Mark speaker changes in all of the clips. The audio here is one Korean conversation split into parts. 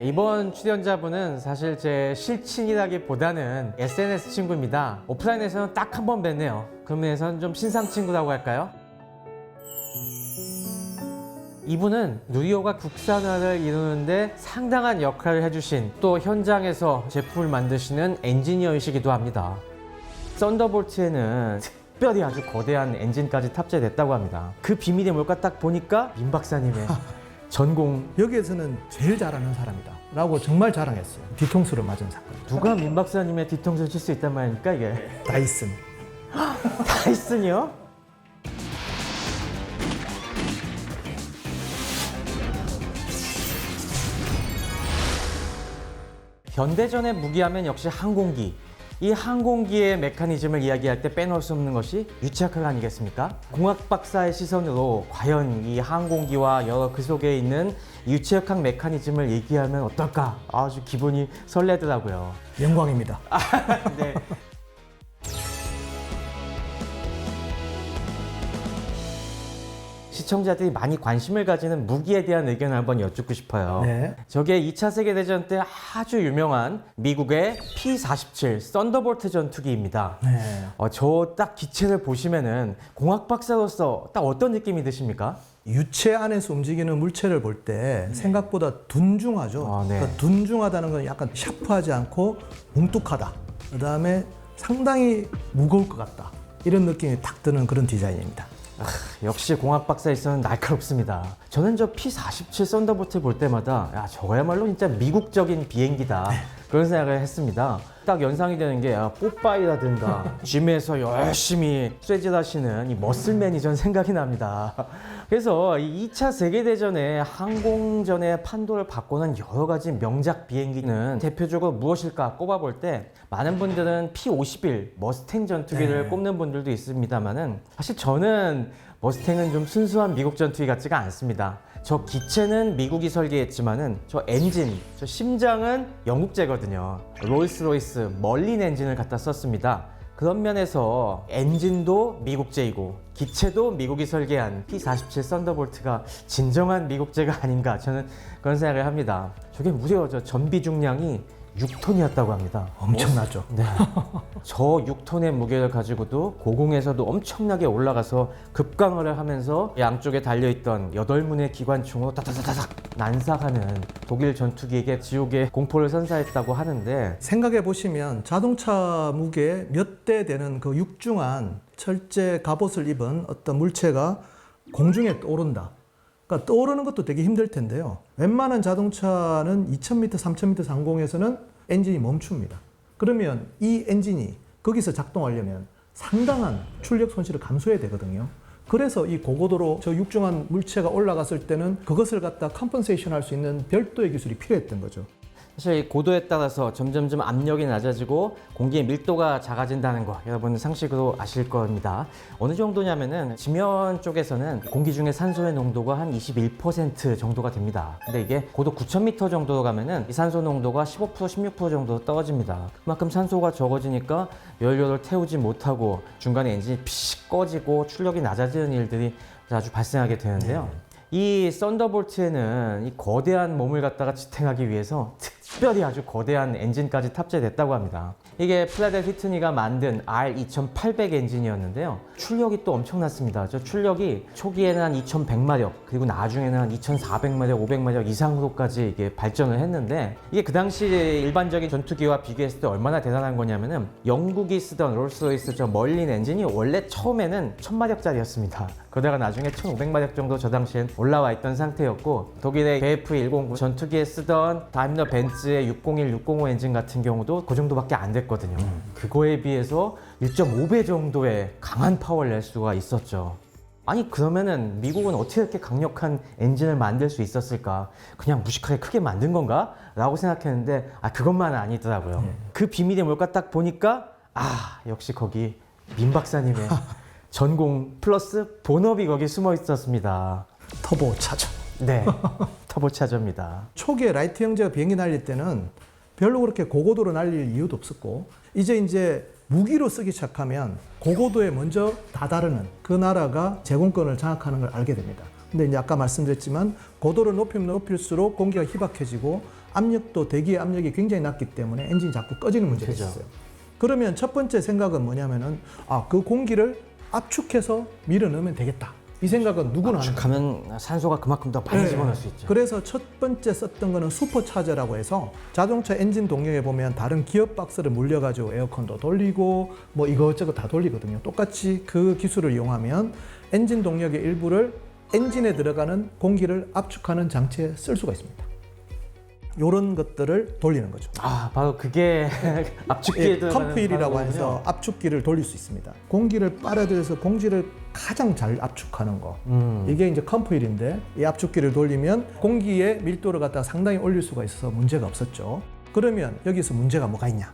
Speaker 1: 이번 출연자분은 사실 제 실친이라기보다는 SNS 친구입니다. 오프라인에서는 딱 한 번 뵀네요. 그런 면에서는 좀 신상 친구라고 할까요? 이분은 누리호가 국산화를 이루는데 상당한 역할을 해주신, 또 현장에서 제품을 만드시는 엔지니어이시기도 합니다. 썬더볼트에는 특별히 아주 거대한 엔진까지 탑재됐다고 합니다. 그 비밀이 뭘까 딱 보니까 민 박사님의 전공.
Speaker 2: 여기에서는 제일 잘하는 사람이다 라고 정말 자랑했어요. 뒤통수를 맞은 사건.
Speaker 1: 누가 민 박사님의 뒤통수를 칠 수 있단 말입니까 이게?
Speaker 2: 다이슨.
Speaker 1: 다이슨이요? 현대전의 무기하면 역시 항공기. 이 항공기의 메커니즘을 이야기할 때 빼놓을 수 없는 것이 유체학학 아니겠습니까? 공학 박사의 시선으로 과연 이 항공기와 여러 그 속에 있는 유체학학 메커니즘을 얘기하면 어떨까? 아주 기분이 설레더라고요.
Speaker 2: 영광입니다.
Speaker 1: 네. 시청자들이 많이 관심을 가지는 무기에 대한 의견을 한번 여쭙고 싶어요.
Speaker 2: 네.
Speaker 1: 저게 2차 세계대전 때 아주 유명한 미국의 P-47 썬더볼트 전투기입니다.
Speaker 2: 네.
Speaker 1: 저 딱 기체를 보시면은 공학 박사로서 딱 어떤 느낌이 드십니까?
Speaker 2: 유체 안에서 움직이는 물체를 볼 때 생각보다 둔중하죠.
Speaker 1: 아, 네.
Speaker 2: 그러니까 둔중하다는 건 약간 샤프하지 않고 뭉뚝하다. 그 다음에 상당히 무거울 것 같다. 이런 느낌이 딱 드는 그런 디자인입니다.
Speaker 1: 역시 공학 박사에서는 날카롭습니다. 저는 저 P-47 썬더볼트 볼 때마다 야 저거야말로 진짜 미국적인 비행기다. 그런 생각을 했습니다. 딱 연상이 되는 게 뽀빠이라든가 짐에서 열심히 쇠질하시는 이 머슬맨이 전 생각이 납니다. 그래서 이 2차 세계대전의 항공전의 판도를 바꾸는 여러 가지 명작 비행기는 대표적으로 무엇일까 꼽아볼 때 많은 분들은 P-51 머스탱 전투기를 꼽는 분들도 있습니다만은 사실 저는 머스탱은 좀 순수한 미국 전투기 같지가 않습니다. 저 기체는 미국이 설계했지만은 저 엔진, 저 심장은 영국제거든요. 롤스로이스 멀린 엔진을 갖다 썼습니다. 그런 면에서 엔진도 미국제이고 기체도 미국이 설계한 P-47 썬더볼트가 진정한 미국제가 아닌가 저는 그런 생각을 합니다. 저게 무려 저 전비 중량이 6톤이었다고 합니다.
Speaker 2: 엄청나죠.
Speaker 1: 네. 저 6톤의 무게를 가지고도 고공에서도 엄청나게 올라가서 급강을 하면서 양쪽에 달려있던 8문의 기관총으로 따다다닥 난사하는 독일 전투기에게 지옥의 공포를 선사했다고 하는데,
Speaker 2: 생각해 보시면 자동차 무게 몇 대 되는 그 육중한 철제 갑옷을 입은 어떤 물체가 공중에 떠오른다. 그러니까 떠오르는 것도 되게 힘들 텐데요. 웬만한 자동차는 2000m, 3000m 상공에서는 엔진이 멈춥니다. 그러면 이 엔진이 거기서 작동하려면 상당한 출력 손실을 감수해야 되거든요. 그래서 이 고고도로 저 육중한 물체가 올라갔을 때는 그것을 갖다 컴pen세이션 할 수 있는 별도의 기술이 필요했던 거죠.
Speaker 1: 사실 고도에 따라서 점점점 압력이 낮아지고 공기의 밀도가 작아진다는 거 여러분 상식으로 아실 겁니다. 어느 정도냐면은 지면 쪽에서는 공기 중에 산소의 농도가 한 21% 정도가 됩니다. 근데 이게 고도 9,000m 정도로 가면은 이 산소 농도가 15%, 16% 정도 떨어집니다. 그만큼 산소가 적어지니까 연료를 태우지 못하고 중간에 엔진이 피식 꺼지고 출력이 낮아지는 일들이 자주 발생하게 되는데요. 이 썬더볼트에는 이 거대한 몸을 갖다가 지탱하기 위해서 특별히 아주 거대한 엔진까지 탑재됐다고 합니다. 이게 프라댓 휘트니가 만든 R2800 엔진이었는데요. 출력이 또 엄청났습니다. 저 출력이 초기에는 한 2100마력, 그리고 나중에는 한 2400마력, 500마력 이상으로까지 이게 발전을 했는데, 이게 그 당시 일반적인 전투기와 비교했을 때 얼마나 대단한 거냐면은 영국이 쓰던 롤스로이스 저 멀린 엔진이 원래 처음에는 1000마력짜리였습니다. 그러다가 나중에 1500마력 정도 저 당시엔 올라와 있던 상태였고, 독일의 KF109 전투기에 쓰던 다임러 벤츠의 601, 605 엔진 같은 경우도 그 정도밖에 안 됐거든요. 그거에 비해서 1.5배 정도의 강한 파워를 낼 수가 있었죠. 아니 그러면은 미국은 어떻게 이렇게 강력한 엔진을 만들 수 있었을까? 그냥 무식하게 크게 만든 건가? 라고 생각했는데 그것만은 아니더라고요. 그 비밀이 뭘까 딱 보니까 역시 거기 민 박사님의 전공 플러스 본업이 거기 숨어 있었습니다.
Speaker 2: 터보 차저.
Speaker 1: 네, 터보차저입니다.
Speaker 2: 초기에 라이트 형제가 비행기 날릴 때는 별로 그렇게 고고도로 날릴 이유도 없었고, 이제 무기로 쓰기 시작하면 고고도에 먼저 다다르는 그 나라가 제공권을 장악하는 걸 알게 됩니다. 근데 이제 아까 말씀드렸지만 고도를 높이면 높일수록 공기가 희박해지고 압력도 대기의 압력이 굉장히 낮기 때문에 엔진이 자꾸 꺼지는 문제가
Speaker 1: 그죠.
Speaker 2: 있어요. 그러면 첫 번째 생각은 뭐냐면은 그 공기를 압축해서 밀어넣으면 되겠다. 이 생각은 누구나 하는 거예요.
Speaker 1: 압축하면 산소가 그만큼 더 많이
Speaker 2: 네.
Speaker 1: 집어넣을 수 있죠.
Speaker 2: 그래서 첫 번째 썼던 거는 슈퍼차저라고 해서 자동차 엔진 동력에 보면 다른 기어 박스를 물려가지고 에어컨도 돌리고 뭐 이것저것 다 돌리거든요. 똑같이 그 기술을 이용하면 엔진 동력의 일부를 엔진에 들어가는 공기를 압축하는 장치에 쓸 수가 있습니다. 이런 것들을 돌리는 거죠.
Speaker 1: 바로 그게 압축기에 들어가는
Speaker 2: 컴프일이라고
Speaker 1: 바로군요.
Speaker 2: 해서 압축기를 돌릴 수 있습니다. 공기를 빨아들여서 공기를 가장 잘 압축하는 거. 이게 이제 컴프일인데 이 압축기를 돌리면 공기의 밀도를 갖다가 상당히 올릴 수가 있어서 문제가 없었죠. 그러면 여기서 문제가 뭐가 있냐?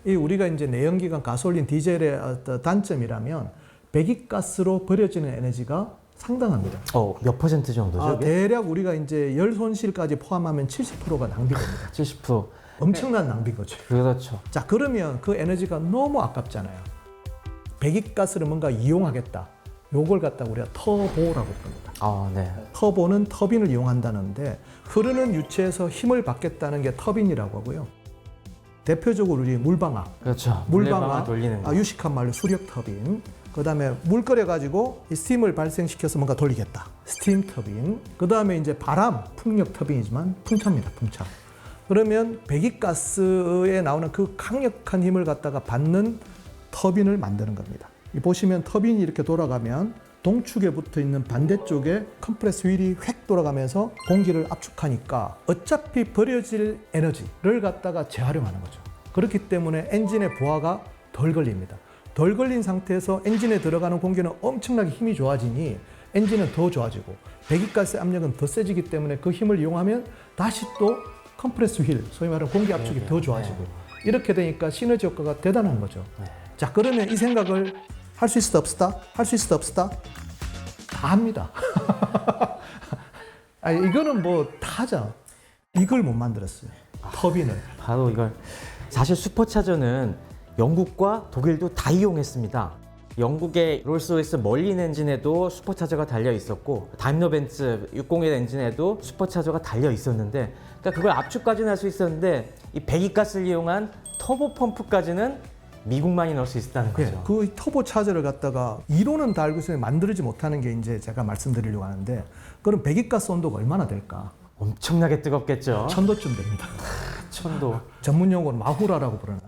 Speaker 2: 이 우리가 이제 내연기관 가솔린 디젤의 어떤 단점이라면 배기가스로 버려지는 에너지가 상당합니다.
Speaker 1: 몇 퍼센트 정도죠? 이게?
Speaker 2: 대략 우리가 이제 열 손실까지 포함하면 70%가 낭비됩니다.
Speaker 1: 70%.
Speaker 2: 엄청난 낭비인 거죠.
Speaker 1: 그렇죠.
Speaker 2: 자, 그러면 그 에너지가 너무 아깝잖아요. 배기가스를 뭔가 이용하겠다. 요걸 갖다가 우리가 터보라고 부릅니다.
Speaker 1: 네.
Speaker 2: 터보는 터빈을 이용한다는데 흐르는 유체에서 힘을 받겠다는 게 터빈이라고 하고요. 대표적으로 우리 물방아.
Speaker 1: 그렇죠.
Speaker 2: 물방아
Speaker 1: 물레방아 돌리는 거.
Speaker 2: 유식한 말로 수력 터빈. 그다음에 물 끓여가지고 이 스팀을 발생시켜서 뭔가 돌리겠다. 스팀 터빈. 그다음에 이제 바람 풍력 터빈이지만 풍차입니다. 풍차. 그러면 배기가스에 나오는 그 강력한 힘을 갖다가 받는 터빈을 만드는 겁니다. 보시면 터빈이 이렇게 돌아가면 동축에 붙어 있는 반대쪽에 컴프레스 휠이 획 돌아가면서 공기를 압축하니까 어차피 버려질 에너지를 갖다가 재활용하는 거죠. 그렇기 때문에 엔진의 부하가 덜 걸립니다. 덜 걸린 상태에서 엔진에 들어가는 공기는 엄청나게 힘이 좋아지니 엔진은 더 좋아지고 배기가스 압력은 더 세지기 때문에 그 힘을 이용하면 다시 또 컴프레스 휠, 소위 말하는 공기 압축이 더 좋아지고 이렇게 되니까 시너지 효과가 대단한 거죠. 자, 그러면 이 생각을 할 수 있다 없다? 할 수 있다 없다? 다 합니다. 이거는 뭐 다 하죠. 이걸 못 만들었어요. 터빈을.
Speaker 1: 바로 이걸. 사실 슈퍼차저는 영국과 독일도 다 이용했습니다. 영국의 롤스로이스 멀린 엔진에도 슈퍼차저가 달려 있었고 다임러 벤츠 601 엔진에도 슈퍼차저가 달려 있었는데, 그러니까 그걸 압축까지는 할 수 있었는데 이 배기가스를 이용한 터보 펌프까지는 미국만이 넣을 수 있었다는 거죠.
Speaker 2: 네, 그 터보 차저를 갖다가 이론은 다 알고 있으면 만들지 못하는 게 이제 제가 말씀드리려고 하는데, 그럼 배기가스 온도가 얼마나 될까?
Speaker 1: 엄청나게 뜨겁겠죠.
Speaker 2: 1000도쯤 됩니다.
Speaker 1: 1000도.
Speaker 2: 전문 용어는 마후라라고 부르는.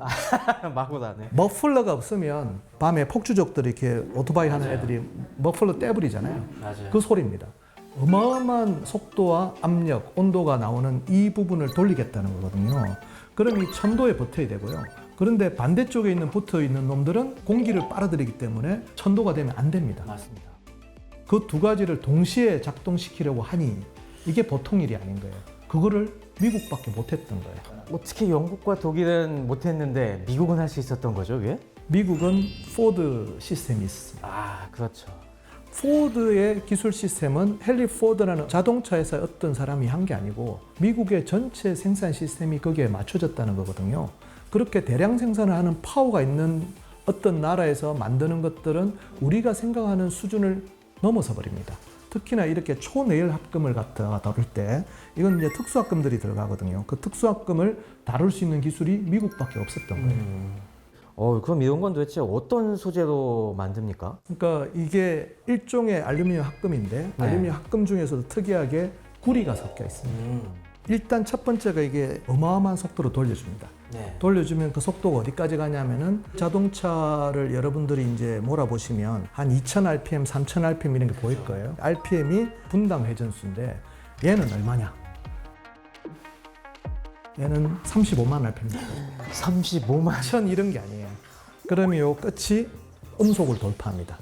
Speaker 1: 마구다네.
Speaker 2: 머플러가 없으면 밤에 폭주족들이 이렇게 오토바이 하는 애들이 머플러 떼버리잖아요.
Speaker 1: 맞아요.
Speaker 2: 그 소리입니다. 어마어마한 속도와 압력, 온도가 나오는 이 부분을 돌리겠다는 거거든요. 그럼 이 1000도에 버텨야 되고요. 그런데 반대쪽에 있는 붙어 있는 놈들은 공기를 빨아들이기 때문에 1000도가 되면 안 됩니다.
Speaker 1: 맞습니다.
Speaker 2: 그 두 가지를 동시에 작동시키려고 하니 이게 보통 일이 아닌 거예요. 그거를 미국밖에 못했던 거예요.
Speaker 1: 어떻게 영국과 독일은 못했는데 미국은 할 수 있었던 거죠, 왜?
Speaker 2: 미국은 포드 시스템이 있습니다.
Speaker 1: 그렇죠.
Speaker 2: 포드의 기술 시스템은 헨리 포드라는 자동차 회사 어떤 사람이 한 게 아니고 미국의 전체 생산 시스템이 거기에 맞춰졌다는 거거든요. 그렇게 대량 생산을 하는 파워가 있는 어떤 나라에서 만드는 것들은 우리가 생각하는 수준을 넘어서 버립니다. 특히나 이렇게 초내열 합금을 갖다가 다룰 때 이건 이제 특수합금들이 들어가거든요. 그 특수합금을 다룰 수 있는 기술이 미국밖에 없었던 거예요.
Speaker 1: 그럼 이런 건 도대체 어떤 소재로 만듭니까?
Speaker 2: 그러니까 이게 일종의 알루미늄 합금인데 알루미늄 합금 중에서도 특이하게 구리가 섞여 있습니다. 일단 첫 번째가 이게 어마어마한 속도로 돌려줍니다. 돌려주면 그 속도가 어디까지 가냐면은 자동차를 여러분들이 이제 몰아보시면 한 2000rpm, 3000rpm 이런 게 보일 거예요. rpm이 분당 회전수인데 얘는 얼마냐? 얘는 35만 rpm입니다.
Speaker 1: 35만.
Speaker 2: 1000 이런 게 아니에요. 그러면 요 끝이 음속을 돌파합니다.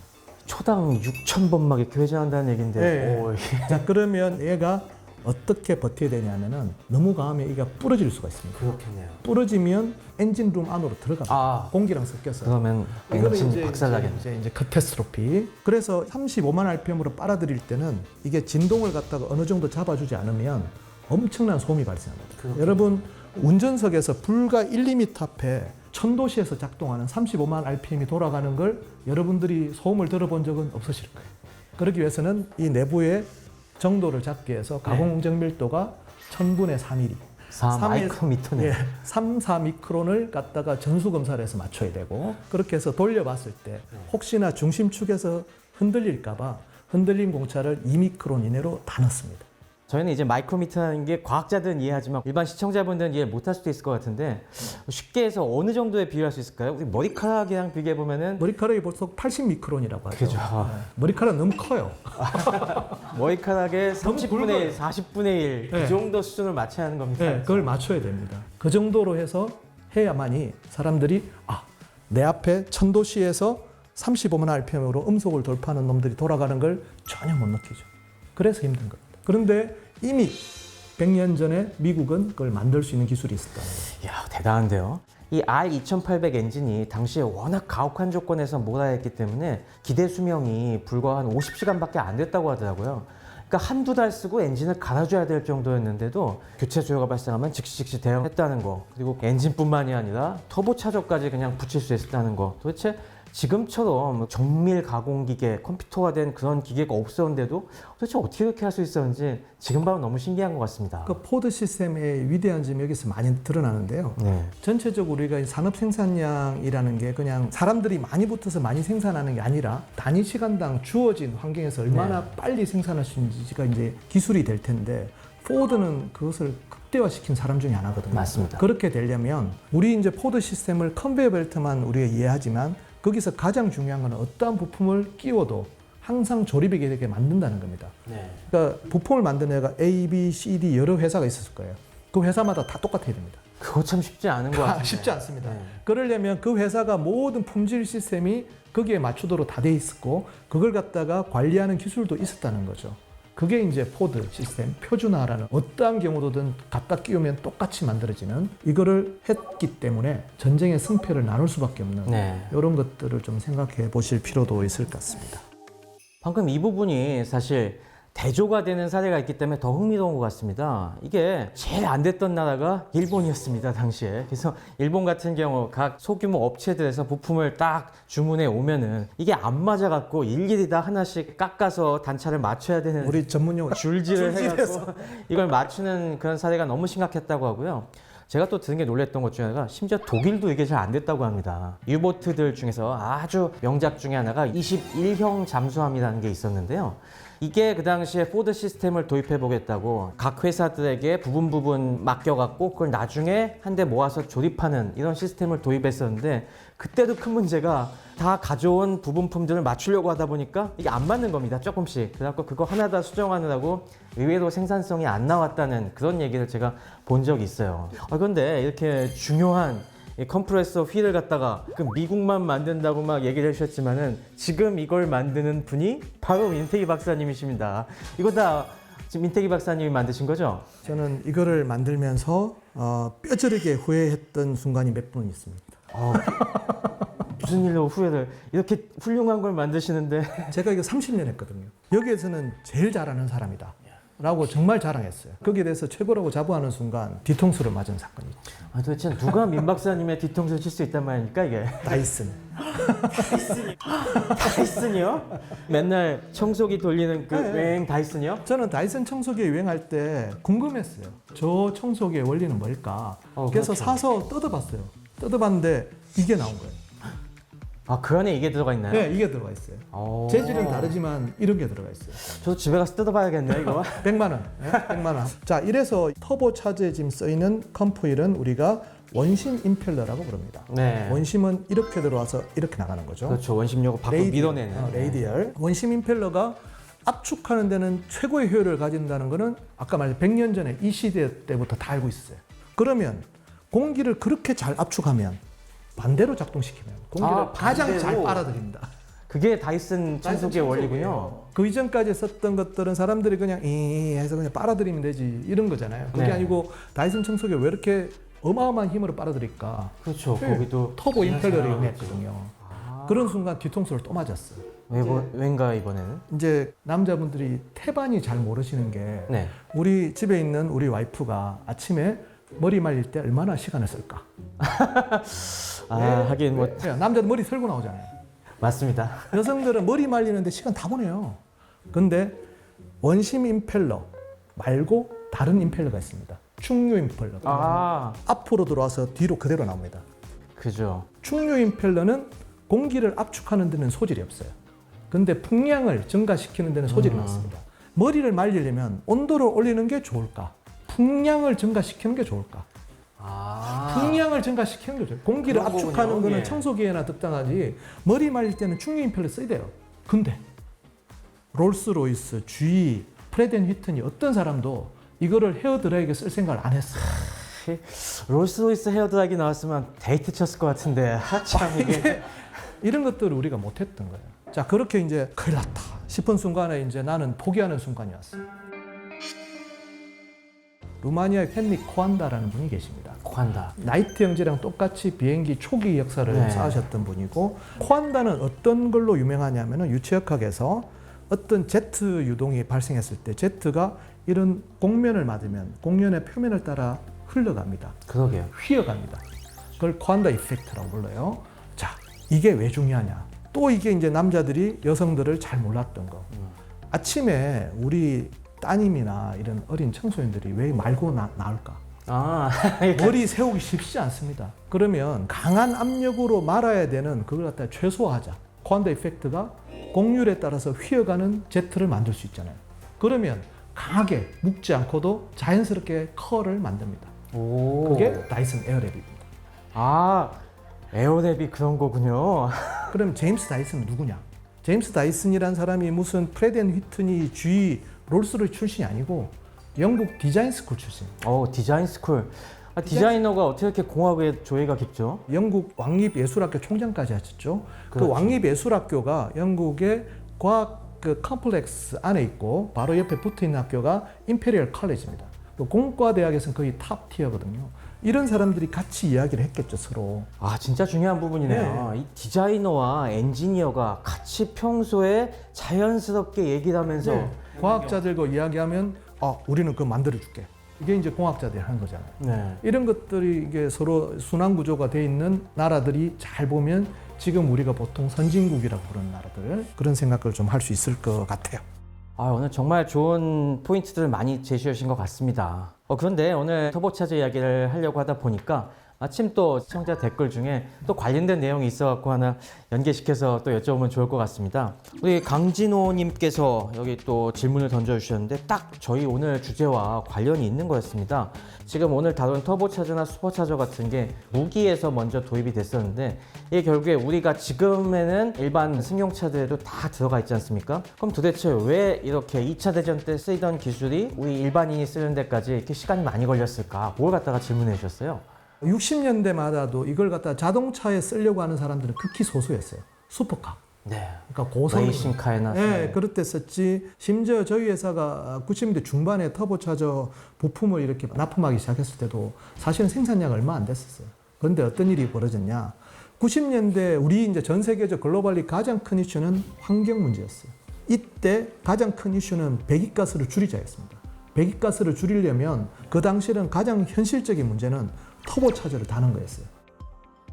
Speaker 1: 초당 6,000번 막 이렇게 회전한다는 얘긴데.
Speaker 2: 네. 자, 그러면 얘가 어떻게 버텨야 되냐면은 너무 강하면 이가 부러질 수가 있습니다.
Speaker 1: 그렇겠네요.
Speaker 2: 부러지면 엔진룸 안으로 들어갑니다. 공기랑 섞여서.
Speaker 1: 그러면
Speaker 2: 이거는
Speaker 1: 엔진 박살나겠네.
Speaker 2: 이제 카타스트로피. 그래서 35만 rpm으로 빨아들일 때는 이게 진동을 갖다가 어느 정도 잡아주지 않으면 엄청난 소음이 발생합니다. 여러분 운전석에서 불과 1, 2m 앞에 1000도시에서 작동하는 35만 rpm이 돌아가는 걸 여러분들이 소음을 들어본 적은 없으실 거예요. 그러기 위해서는 이 내부의 정도를 잡기 위해서 가공 정밀도가 1000분의 3mm.
Speaker 1: 마이크로미터네.
Speaker 2: 예, 3, 4미크론을 갖다가 전수 검사를 해서 맞춰야 되고 그렇게 해서 돌려봤을 때 혹시나 중심축에서 흔들릴까봐 흔들림 공차를 2미크론 이내로 다 넣습니다.
Speaker 1: 저희는 이제 마이크로미터라는 게 과학자들은 이해하지만 일반 시청자분들은 이해 못할 수도 있을 것 같은데 쉽게 해서 어느 정도에 비교할 수 있을까요? 우리 머리카락이랑 비교해 보면은
Speaker 2: 머리카락이 벌써 80미크론이라고 하죠.
Speaker 1: 그죠.
Speaker 2: 네. 머리카락 너무 커요.
Speaker 1: 머리카락의
Speaker 2: 너무
Speaker 1: 30분의
Speaker 2: 굵어요.
Speaker 1: 1, 40분의 1
Speaker 2: 네.
Speaker 1: 그 정도 수준을 맞춰야 하는 겁니다.
Speaker 2: 네, 그걸 맞춰야 됩니다. 그 정도로 해서 해야만이 사람들이 내 앞에 천도시에서 35만 rpm으로 음속을 돌파하는 놈들이 돌아가는 걸 전혀 못 느끼죠. 그래서 힘든 겁니다. 그런데 이미 100년 전에 미국은 그걸 만들 수 있는 기술이 있었다는 거예요.
Speaker 1: 이야, 대단한데요. 이 R2800 엔진이 당시에 워낙 가혹한 조건에서 몰아했기 때문에 기대 수명이 불과 한 50시간밖에 안 됐다고 하더라고요. 그러니까 한두 달 쓰고 엔진을 갈아줘야 될 정도였는데도 교체 수요가 발생하면 즉시 대응했다는 거. 그리고 엔진뿐만이 아니라 터보 차저까지 그냥 붙일 수 있었다는 거. 도대체 지금처럼 정밀 가공 기계, 컴퓨터가 된 그런 기계가 없었는데도 도대체 어떻게 그렇게 할 수 있었는지 지금 봐도 너무 신기한 것 같습니다.
Speaker 2: 그 포드 시스템의 위대한 점이 여기서 많이 드러나는데요.
Speaker 1: 네.
Speaker 2: 전체적으로 우리가 산업 생산량이라는 게 그냥 사람들이 많이 붙어서 많이 생산하는 게 아니라 단위 시간당 주어진 환경에서 얼마나 빨리 생산할 수 있는지가 이제 기술이 될 텐데 포드는 그것을 극대화시킨 사람 중에 하나거든요.
Speaker 1: 맞습니다.
Speaker 2: 그렇게 되려면 우리 이제 포드 시스템을 컨베이어 벨트만 우리가 이해하지만 거기서 가장 중요한 건 어떠한 부품을 끼워도 항상 조립이 되게 만든다는 겁니다.
Speaker 1: 네.
Speaker 2: 그러니까 부품을 만드는 애가 A, B, C, D 여러 회사가 있었을 거예요. 그 회사마다 다 똑같아야 됩니다.
Speaker 1: 그거 참 쉽지 않은 것 같아요.
Speaker 2: 쉽지 않습니다.
Speaker 1: 네.
Speaker 2: 그러려면 그 회사가 모든 품질 시스템이 거기에 맞추도록 다 돼 있었고 그걸 갖다가 관리하는 기술도 있었다는 거죠. 그게 이제 포드 시스템 표준화라는 어떠한 경우도든 갖다 끼우면 똑같이 만들어지는 이거를 했기 때문에 전쟁의 승패를 나눌 수밖에 없는
Speaker 1: 네.
Speaker 2: 이런 것들을 좀 생각해 보실 필요도 있을 것 같습니다.
Speaker 1: 방금 이 부분이 사실 대조가 되는 사례가 있기 때문에 더 흥미로운 것 같습니다. 이게 제일 안 됐던 나라가 일본이었습니다, 당시에. 그래서 일본 같은 경우 각 소규모 업체들에서 부품을 딱 주문해 오면은 이게 안 맞아갖고 일일이 다 하나씩 깎아서 단차를 맞춰야 되는
Speaker 2: 우리 전문용어
Speaker 1: 줄질을 해갖고 이걸 맞추는 그런 사례가 너무 심각했다고 하고요. 제가 또 들은 게 놀랬던 것 중에 하나가 심지어 독일도 이게 잘 안 됐다고 합니다. 유보트들 중에서 아주 명작 중에 하나가 21형 잠수함이라는 게 있었는데요. 이게 그 당시에 포드 시스템을 도입해 보겠다고 각 회사들에게 부분 맡겨갖고 그걸 나중에 한 대 모아서 조립하는 이런 시스템을 도입했었는데 그때도 큰 문제가 다 가져온 부분품들을 맞추려고 하다 보니까 이게 안 맞는 겁니다. 조금씩. 그래갖고 그거 하나 다 수정하느라고 의외로 생산성이 안 나왔다는 그런 얘기를 제가 본 적이 있어요. 그런데 이렇게 중요한 이 컴프레서 휠을 갖다가 그 미국만 만든다고 막 얘기를 해주셨지만은 지금 이걸 만드는 분이 바로 민태기 박사님이십니다. 이거 다 지금 민태기 박사님이 만드신 거죠?
Speaker 2: 저는 이거를 만들면서 뼈저리게 후회했던 순간이 몇 번 있습니다.
Speaker 1: 무슨 일로 후회를 이렇게 훌륭한 걸 만드시는데
Speaker 2: 제가 이거 30년 했거든요. 여기에서는 제일 잘하는 사람이다. 라고 정말 자랑했어요. 거기에 대해서 최고라고 자부하는 순간 뒤통수를 맞은 사건이죠.
Speaker 1: 도대체 누가 민 박사님의 뒤통수를 칠 수 있단 말입니까 이게?
Speaker 2: 다이슨.
Speaker 1: 다이슨이요? 맨날 청소기 돌리는 그 웽 다이슨이요?
Speaker 2: 저는 다이슨 청소기 유행할 때 궁금했어요. 저 청소기의 원리는 뭘까? 그래서
Speaker 1: 그렇죠.
Speaker 2: 사서 뜯어봤어요. 뜯어봤는데 이게 나온 거예요.
Speaker 1: 그 안에 이게 들어가 있나요?
Speaker 2: 네, 이게 들어가 있어요. 재질은 다르지만 이런 게 들어가 있어요.
Speaker 1: 저도 집에 가서 뜯어봐야겠네요 이거.
Speaker 2: 100만 원. 네? 100만 원. 자, 이래서 터보 차저에 지금 쓰이는 컴포일은 우리가 원심 임펠러라고 부릅니다.
Speaker 1: 네.
Speaker 2: 원심은 이렇게 들어와서 이렇게 나가는 거죠.
Speaker 1: 그렇죠. 원심력을 밖으로 밀어내는.
Speaker 2: 레이디얼. 원심 임펠러가 압축하는 데는 최고의 효율을 가진다는 것은 아까 말한 100년 전에 이 시대 때부터 다 알고 있었어요. 그러면 공기를 그렇게 잘 압축하면 반대로 작동시키면 공기를 가장
Speaker 1: 반대로?
Speaker 2: 잘 빨아들입니다.
Speaker 1: 그게 다이슨 청소기의 원리군요.
Speaker 2: 그 이전까지 썼던 것들은 사람들이 그냥 이 해서 그냥 빨아들이면 되지 이런 거잖아요. 그게
Speaker 1: 네.
Speaker 2: 아니고 다이슨 청소기 왜 이렇게 어마어마한 힘으로 빨아들일까?
Speaker 1: 그렇죠. 거기도
Speaker 2: 터보 임펠러를
Speaker 1: 생각하죠.
Speaker 2: 이용했거든요. 그런 순간 뒤통수를 또 맞았어요.
Speaker 1: 왠가 이번에는?
Speaker 2: 이제 남자분들이 태반이 잘 모르시는 게
Speaker 1: 네.
Speaker 2: 우리 집에 있는 우리 와이프가 아침에 머리 말릴 때 얼마나 시간을 쓸까?
Speaker 1: 하긴 뭐
Speaker 2: 남자도 머리 설고 나오잖아요.
Speaker 1: 맞습니다.
Speaker 2: 여성들은 머리 말리는데 시간 다 보내요. 근데 원심 임펠러 말고 다른 임펠러가 있습니다. 충류 임펠러.
Speaker 1: 아,
Speaker 2: 앞으로 들어와서 뒤로 그대로 나옵니다.
Speaker 1: 그죠.
Speaker 2: 충류 임펠러는 공기를 압축하는 데는 소질이 없어요. 근데 풍량을 증가시키는 데는 소질이 많습니다. 머리를 말리려면 온도를 올리는 게 좋을까? 풍량을 증가시키는 게 좋을까?
Speaker 1: 아,
Speaker 2: 풍량을 증가시키는 게 좋을까? 공기를
Speaker 1: 그런
Speaker 2: 압축하는
Speaker 1: 거군요.
Speaker 2: 거는
Speaker 1: 예.
Speaker 2: 청소기에나 적당하지 머리 말릴 때는 충류 임펠러 써야 돼요. 근데 롤스로이스, GE, 프레드 앤 휘튼이 어떤 사람도 이거를 헤어드라이기에 쓸 생각을 안 했어요.
Speaker 1: 롤스로이스 헤어드라이기 나왔으면 데이트 쳤을 것 같은데 하참 이게
Speaker 2: 이런 것들을 우리가 못했던 거예요. 자, 그렇게 이제 큰일 났다 싶은 순간에 이제 나는 포기하는 순간이 왔어요. 루마니아의 헨리 코안다라는 분이 계십니다.
Speaker 1: 코한다.
Speaker 2: 나이트 형제랑 똑같이 비행기 초기 역사를
Speaker 1: 네.
Speaker 2: 쌓으셨던 분이고, 코안다는 어떤 걸로 유명하냐면은 유체역학에서 어떤 제트 유동이 발생했을 때 제트가 이런 공면을 맞으면 공면의 표면을 따라 흘러갑니다.
Speaker 1: 그러게요.
Speaker 2: 휘어갑니다. 그걸 코안다 이펙트라고 불러요. 자, 이게 왜 중요하냐? 또 이게 이제 남자들이 여성들을 잘 몰랐던 거. 아침에 우리 따님이나 이런 어린 청소년들이 왜 말고 나올까?
Speaker 1: 아,
Speaker 2: 머리 세우기 쉽지 않습니다. 그러면 강한 압력으로 말아야 되는 그걸 갖다 최소화하자. 코안다 이펙트가 공률에 따라서 휘어가는 제트를 만들 수 있잖아요. 그러면 강하게 묶지 않고도 자연스럽게 컬을 만듭니다.
Speaker 1: 오.
Speaker 2: 그게 다이슨 에어랩입니다.
Speaker 1: 아, 에어랩이 그런 거군요.
Speaker 2: 그럼 제임스 다이슨은 누구냐? 제임스 다이슨이란 사람이 무슨 프레드 앤 휘튼이 GE 롤스로이스 출신이 아니고 영국 디자인 스쿨 출신입니다.
Speaker 1: 디자인 스쿨. 아, 디자이너가 어떻게 이렇게 공학에 조예가 깊죠?
Speaker 2: 영국 왕립예술학교 총장까지 하셨죠. 그
Speaker 1: 그렇죠.
Speaker 2: 왕립예술학교가 영국의 과학 그 컴플렉스 안에 있고 바로 옆에 붙어 있는 학교가 임페리얼 컬리지입니다. 또 공과대학에서는 거의 탑 티어거든요. 이런 사람들이 같이 이야기를 했겠죠, 서로.
Speaker 1: 아, 진짜 중요한 부분이네요. 이 디자이너와 엔지니어가 같이 평소에 자연스럽게 얘기를 하면서
Speaker 2: 네. 과학자들과 이야기하면 우리는 그거 만들어줄게. 이게 이제 공학자들이 하는 거잖아요.
Speaker 1: 네.
Speaker 2: 이런 것들이 이게 서로 순환 구조가 돼 있는 나라들이 잘 보면 지금 우리가 보통 선진국이라고 부르는 나라들, 그런 생각을 좀 할 수 있을 것 같아요.
Speaker 1: 아, 오늘 정말 좋은 포인트들을 많이 제시해 주신 것 같습니다. 그런데 오늘 터보차저 이야기를 하려고 하다 보니까 마침 또 시청자 댓글 중에 또 관련된 내용이 있어갖고 하나 연계시켜서 또 여쭤보면 좋을 것 같습니다. 우리 강진호님께서 여기 또 질문을 던져주셨는데 딱 저희 오늘 주제와 관련이 있는 거였습니다. 지금 오늘 다룬 터보차저나 슈퍼차저 같은 게 무기에서 먼저 도입이 됐었는데 이게 결국에 우리가 지금에는 일반 승용차들에도 다 들어가 있지 않습니까? 그럼 도대체 왜 이렇게 2차 대전 때 쓰이던 기술이 우리 일반인이 쓰는 데까지 이렇게 시간이 많이 걸렸을까? 그걸 갖다가 질문해 주셨어요.
Speaker 2: 60년대마다도 이걸 갖다 자동차에 쓰려고 하는 사람들은 극히 소수였어요. 슈퍼카.
Speaker 1: 네.
Speaker 2: 그러니까 고성.
Speaker 1: 레이싱카에나.
Speaker 2: 네, 그럴 때 썼지. 심지어 저희 회사가 90년대 중반에 터보차저 부품을 이렇게 납품하기 시작했을 때도 사실은 생산량이 얼마 안 됐었어요. 그런데 어떤 일이 벌어졌냐? 90년대 우리 이제 전 세계적 글로벌리 가장 큰 이슈는 환경 문제였어요. 이때 가장 큰 이슈는 배기가스를 줄이자였습니다. 배기가스를 줄이려면 그 당시에는 가장 현실적인 문제는 터보차저를 다는 거였어요.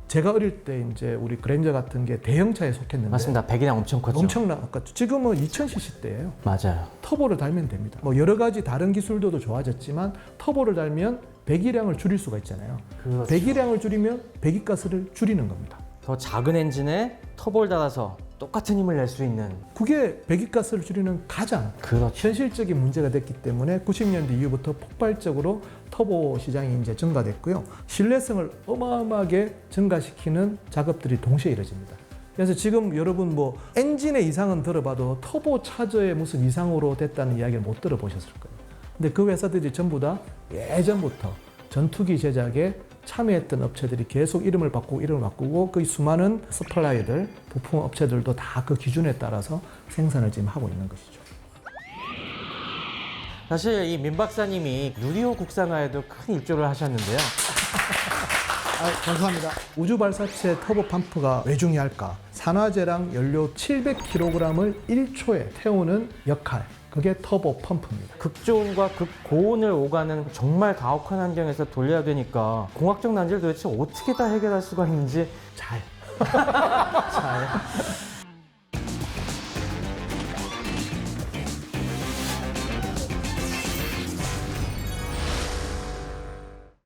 Speaker 2: 제가 어릴 때 이제 우리 그랜저 같은 게 대형차에 속했는데
Speaker 1: 맞습니다. 배기량 엄청 컸죠.
Speaker 2: 엄청나 컸죠. 지금은 2000cc대예요.
Speaker 1: 맞아요.
Speaker 2: 터보를 달면 됩니다. 뭐 여러 가지 다른 기술도 좋아졌지만 터보를 달면 배기량을 줄일 수가 있잖아요.
Speaker 1: 그렇죠.
Speaker 2: 배기량을 줄이면 배기가스를 줄이는 겁니다.
Speaker 1: 더 작은 엔진에 터보를 달아서 똑같은 힘을 낼 수 있는.
Speaker 2: 그게 배기가스를 줄이는 가장
Speaker 1: 그렇죠.
Speaker 2: 현실적인 문제가 됐기 때문에 90년대 이후부터 폭발적으로 터보 시장이 이제 증가됐고요. 신뢰성을 어마어마하게 증가시키는 작업들이 동시에 이루어집니다. 그래서 지금 여러분 뭐 엔진의 이상은 들어봐도 터보 차저의 무슨 이상으로 됐다는 이야기를 못 들어보셨을 거예요. 근데 그 회사들이 전부 다 예전부터 전투기 제작에 참여했던 업체들이 계속 이름을 바꾸고 그 수많은 서플라이들, 부품 업체들도 다 그 기준에 따라서 생산을 지금 하고 있는 것이죠.
Speaker 1: 사실 이 민 박사님이 누리호 국산화에도 큰 일조를 하셨는데요.
Speaker 2: 감사합니다. 우주 발사체 터보 펌프가 왜 중요할까? 산화제랑 연료 700kg을 1초에 태우는 역할. 그게 터보 펌프입니다.
Speaker 1: 극저온과 극고온을 오가는 정말 가혹한 환경에서 돌려야 되니까 공학적 난제를 도대체 어떻게 다 해결할 수가 있는지
Speaker 2: 잘.